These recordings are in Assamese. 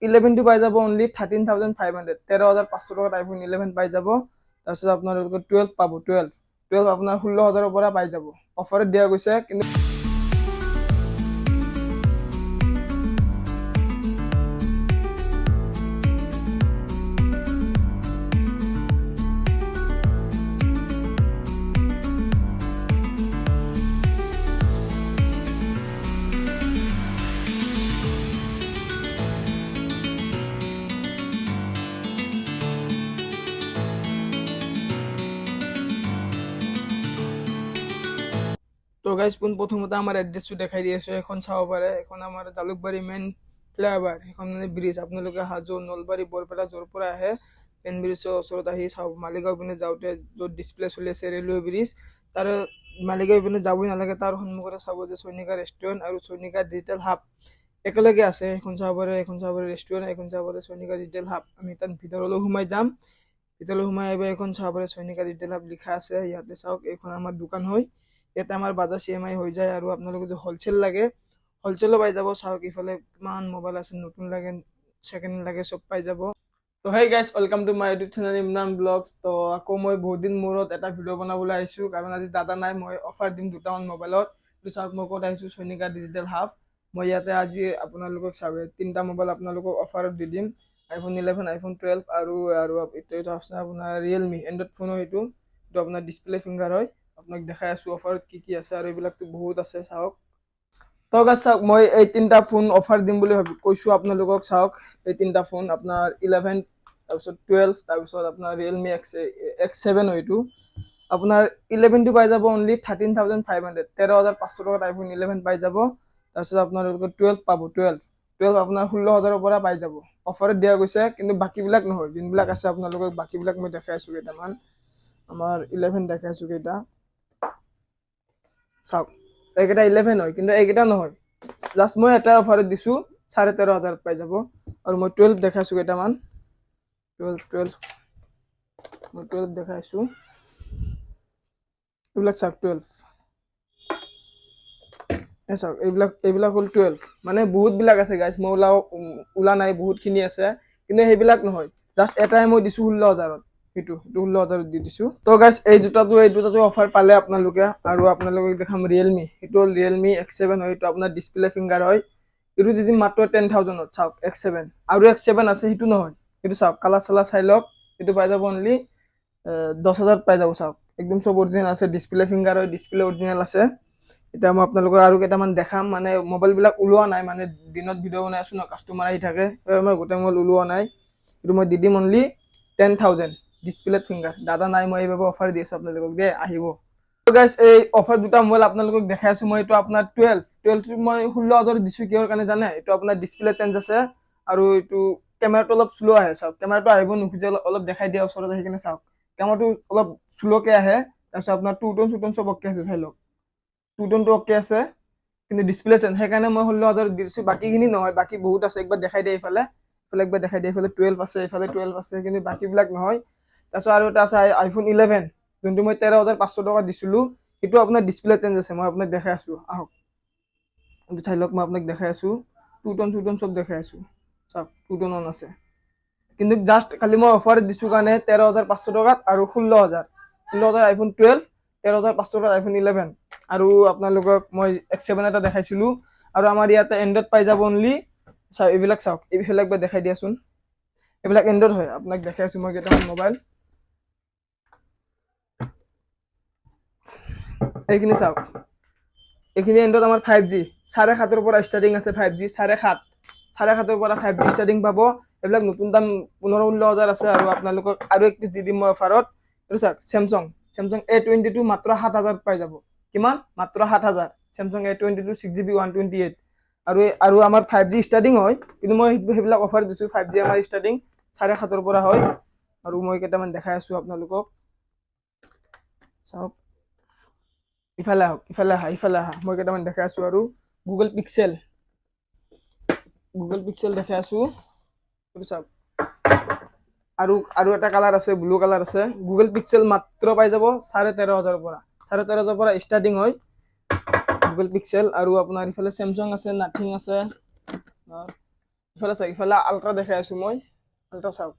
11 টো পাই যাব অনলি 13,500 13,500 টকাত আইফোন 11 পাই যাব। তাৰপিছত আপোনালোকে 12 পাব 12 আপোনাৰ 16,000 পৰা পাই যাব। অফাৰত দিয়া গৈছে কিন্তু তো গাইজ প্ৰথমতে আমাৰ এড্ৰেছটো দেখাই দি আছো, এখন চাব পাৰে। এখন আমাৰ জালুকবাৰী মেইন ফ্লাইঅভাৰ, সেইখন মানে ব্ৰিজ। আপোনালোকে হাজো নলবাৰী বৰপেটা য'ৰ পৰা আহে মেইন ব্ৰিজৰ ওচৰত আহি চাওক। মালিগাঁও পিনে যাওঁতে য'ত ডিছপ্লে চলি আছে ৰেলৱে ব্ৰিজ, তাৰ মালিগাঁও পিনে যাবই নালাগে, তাৰ সন্মুখতে চাব যে চৈনিকা ৰেষ্টুৰেণ্ট আৰু চৈনিকা ডিজিটেল হাব একেলগে আছে। এখন চাব পাৰে, এখন চাব পাৰে ৰেষ্টুৰেণ্ট, এখন চাব পাৰে চৈনিকা ডিজিটেল হাব। আমি তাত ভিতৰলৈ সোমাই যাম, ভিতৰলৈ সোমাই আহিব। এখন চাব পাৰে চৈনিকা ডিজিটেল হাব লিখা আছে ইয়াতে চাওক। এইখন আমাৰ দোকান হয়, ইয়াতে আমাৰ বাজাৰ CMI হৈ যায়। আৰু আপোনালোকে যদি হ'লচেল লাগে হ'লচেলো পাই যাব। চাওক ইফালে কিমান মোবাইল আছে, নতুন লাগে ছেকেণ্ড লাগে চব পাই যাব। তো hey guys, welcome to my YouTube channel Imran blogs. তো আকৌ মই বহুত দিন মূৰত এটা ভিডিঅ' বনাবলৈ আহিছোঁ, কাৰণ আজি দাদা নাই। মই অফাৰ দিম দুটামান মোবাইলত। তো চাওক মই ক'ত আহিছোঁ, চৈনিকা ডিজিটেল হাব। মই ইয়াতে আজি আপোনালোকক চাওক 3টা মোবাইল আপোনালোকক অফাৰত দি দিম। আইফোন 11, আইফোন 12 আৰু এইটো আছে আপোনাৰ ৰিয়েলমি এণ্ড্ৰইড ফোনৰ। এইটো আপোনাৰ ডিছপ্লে ফিংগাৰ হয়। আপোনাক দেখাই আছোঁ অফাৰত কি কি আছে, আৰু এইবিলাকতো বহুত আছে চাওক। তো গাইজ চাওক, মই এই 3টা ফোন অফাৰ দিম বুলি কৈছোঁ আপোনালোকক। চাওক এই 3টা ফোন আপোনাৰ 11, তাৰপিছত 12, তাৰপিছত আপোনাৰ ৰিয়েলমি X7 হয়। এইটো আপোনাৰ 11 টো পাই যাব অনলি 13,500 13,500 টকাত আইফোন 11 পাই যাব। তাৰপিছত আপোনালোকে 12 পাব 12 আপোনাৰ 16,000 পৰা পাই যাব। অফাৰত দিয়া গৈছে কিন্তু বাকীবিলাক নহয়, যোনবিলাক আছে আপোনালোকক বাকীবিলাক মই দেখাই আছোঁ কেইটামান। আমাৰ 11 দেখাই আছোঁ কেইটা চাওক। এইকেইটা 11 হয় কিন্তু এইকেইটা নহয়, জাষ্ট মই এটা অফাৰত দিছোঁ 13,500 পাই যাব। আৰু মই 12 দেখাইছোঁ কেইটামান, 12 মই 12 দেখাইছোঁ। এইবিলাক চাওক 12 চাওক, এইবিলাক হ'ল 12। মানে বহুতবিলাক আছে গাইজ, মই ওলা নাই, বহুতখিনি আছে কিন্তু সেইবিলাক নহয়। জাষ্ট এটাই মই দিছোঁ 16,000ত, সেইটো 16,000ত দি দিছোঁ। তো গাইজ এই দুটাটো অফাৰ পালে আপোনালোকে। আৰু আপোনালোকক দেখাম ৰিয়েলমি, সেইটো হ'ল ৰিয়েলমি X7 হয়। এইটো আপোনাৰ ডিছপ্লে ফিংগাৰ হয়। এইটো দি দিম মাত্ৰ 10,000ত। চাওক X7 আৰু X7 আছে, সেইটো নহয়। সেইটো চাওক কালাৰ চালাৰ চাই লওক। এইটো পাই যাব অনলি 10,000 পাই যাব। চাওক একদম চব অৰিজিনেল আছে, ডিছপ্লে ফিংগাৰ হয়, ডিছপ্লে অৰিজিনেল আছে। এতিয়া মই আপোনালোকক আৰু কেইটামান দেখাম, মানে মোবাইলবিলাক ওলোৱা নাই, মানে দিনত ভিডিঅ' বনাই আছোঁ ন, কাষ্টমাৰ আহি থাকে, মই গোটেই মোবাইল ওলোৱা নাই। এইটো মই দি দিম অনলি 10,000 ডিছপ্লে ফিংগাৰ। দাদা নাই, মই এইবাবে অফাৰ দি আছোঁ আপোনালোকক, দে আহিব। গাইজ এই অফাৰ দুটা মোবাইল আপোনালোকক দেখাই আছোঁ মই। এইটো আপোনাৰ 12 মই 16,000 দিছোঁ। কিহৰ কাৰণে জানে? এইটো আপোনাৰ ডিছপ্লে চেঞ্জ আছে, আৰু এইটো কেমেৰাটো অলপ শ্ল' আহে। চাওক কেমেৰাটো আহিব নোখোজে, অলপ দেখাই দিয়া ওচৰত আহি কিনে চাওক। কেমেৰাটো অলপ শ্ল'কৈ আহে। তাৰপিছত আপোনাৰ টু টোন চব অ'কে আছে, চাই লওক টু টোনটো অ'কে আছে, কিন্তু ডিছপ্লে চেঞ্জ। সেইকাৰণে মই 16,000 দি দিছোঁ। বাকীখিনি নহয়, বাকী বহুত আছে। একবাৰ দেখাই দিয়ে এইফালে একবাৰ দেখাই দিয়ে। এইফালে 12 আছে, এইফালে 12 আছে, কিন্তু বাকীবিলাক নহয়। তাৰপিছত আৰু এটা আছে আইফোন 11, যোনটো মই 13,500 টকা দিছিলোঁ। সেইটো আপোনাৰ ডিছপ্লে চেঞ্জ আছে, মই আপোনাক দেখাই আছোঁ, আহক চাই লওক। মই আপোনাক দেখাই আছোঁ, টু টোন চব দেখাই আছোঁ। চাওক টু টোন অন আছে, কিন্তু জাষ্ট খালি মই অফাৰ দিছোঁ কাৰণে 13,500 টকাত আৰু 16,000 আইফোন 12, 13,500 টকাত আইফোন 11। আৰু আপোনালোকক মই X7 এটা দেখাইছিলোঁ। আৰু আমাৰ ইয়াতে এণ্ড্ৰইড পাই যাব অনলি। চাওক এইবিলাক, চাওক এইবিলাক একবাৰ দেখাই দিয়াচোন। এইবিলাক এণ্ড্ৰইড হয়, আপোনাক দেখাই আছোঁ মই কেইটামান মোবাইল। এইখিনি চাওক, এইখিনি এণ্ড্ৰইড আমাৰ 5G 7,500 পৰা ষ্টাৰ্টিং আছে। 5G 7,500 পৰা 5G ষ্টাৰ্টিং পাব। এইবিলাক নতুন দাম 15-16,000 আছে। আৰু আপোনালোকক আৰু এক পিচ দি দিম মই অফাৰত। এইটো চাওক চেমচাং A22 মাত্ৰ 7,000 পাই যাব। কিমান? মাত্ৰ 7,000। Samsung A22 6GB 128। আৰু আমাৰ 5G ষ্টাৰ্টিং হয়, কিন্তু মই সেইবিলাক অফাৰ দিছোঁ। 5G আমাৰ ষ্টাৰ্টিং 7,500 পৰা হয়। আৰু মই কেইটামান দেখাই আছোঁ আপোনালোকক, চাওক ইফালে আহক, ইফালে আহা। মই কেইটামান দেখাই আছোঁ। আৰু গুগল পিক্সেল দেখাই আছোঁ। এইটো চাওক, আৰু এটা কালাৰ আছে, ব্লু কালাৰ আছে। গুগল পিক্সেল মাত্ৰ পাই যাব 13,500 পৰা। 13,500 পৰা ষ্টাৰ্টিং হয় গুগল পিক্সেল। আৰু আপোনাৰ ইফালে চেমচাং আছে, নাথিং আছে, ইফালে চাওক ইফালে আল্ট্ৰা দেখাই আছো মই আল্ট্ৰা চাওক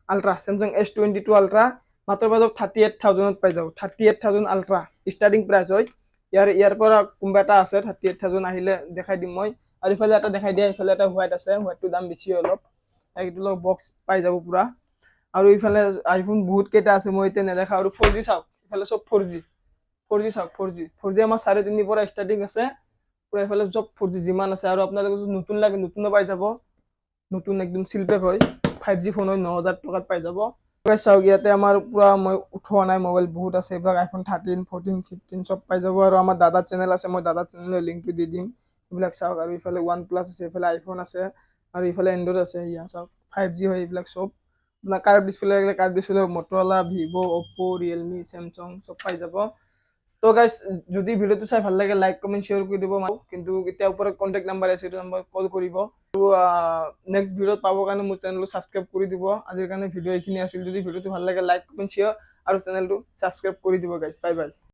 আল্ট্ৰা Samsung S22 আল্ট্ৰা মাত্ৰ বাজক 38,000 পাই যাব 38,000 আল্ট্ৰা ষ্টাৰ্টিং প্ৰাইচ হয় ইয়াৰ পৰা কোনবা এটা আছে 38,000 আহিলে দেখাই দিম মই আৰু ইফালে এটা দেখাই দিয়া ইফালে এটা হোৱাইট আছে হোৱাইটটো দাম বেছি অলপ এইটো লগ বক্স পাই যাব পুৰা আৰু ইফালে আইফোন বহুত কেইটা আছে মই এতিয়া নেদেখা আৰু 4G চাওক ইফালে সব 4G চাওক 4G আমাৰ 3.5 পৰা ষ্টাৰ্টিং আছে পুৰা ইফালে সব 4G যিমান আছে আৰু আপোনালোকে যদি নতুন লাগে নতুনো পাই যাব নতুন একদম সিলপেক হয় 5G ফোন হয় 9,000 টকাত পাই যাব গাইস চাওক ইয়াতে আমাৰ পুৰা মই উঠোৱা নাই মোবাইল বহুত আছে এইবিলাক আইফোন 13 14 15 সব পাই যাব আৰু আমাৰ দাদা চেনেল আছে মই দাদা চেনেলৰ লিংকটো দি দিম এইবিলাক চাওক আৰু ইফালে OnePlus আছে ইফালে আইফোন আছে আৰু ইফালে এন্ড্ৰইড আছে ইয়া চাওক 5G হয় এইবিলাক সব না কাৰ্ভ ডিসপ্লে লাগিলে curve display Motorola Vivo Oppo Realme Samsung সব পাই যাব তো গাইস যদি ভিডিওটো চাই ভাল লাগে লাইক কমেন্ট শেয়ার কৰি দিব কিন্তু এতিয়া ওপৰত কন্টাক্ট নাম্বাৰ আছে এইটো নাম্বাৰ কল কৰিব আৰু নেক্সট ভিডিওত পাবৰ কাৰণে মোৰ চেনেলটো সাবস্ক্ৰাইব কৰি দিব আজিৰ কাৰণে ভিডিও এইখিনি আছিল যদি ভিডিওটো ভাল লাগে লাইক কমেন্ট শেয়াৰ আৰু চেনেলটো সাবস্ক্ৰাইব কৰি দিব গাইস বাই বাই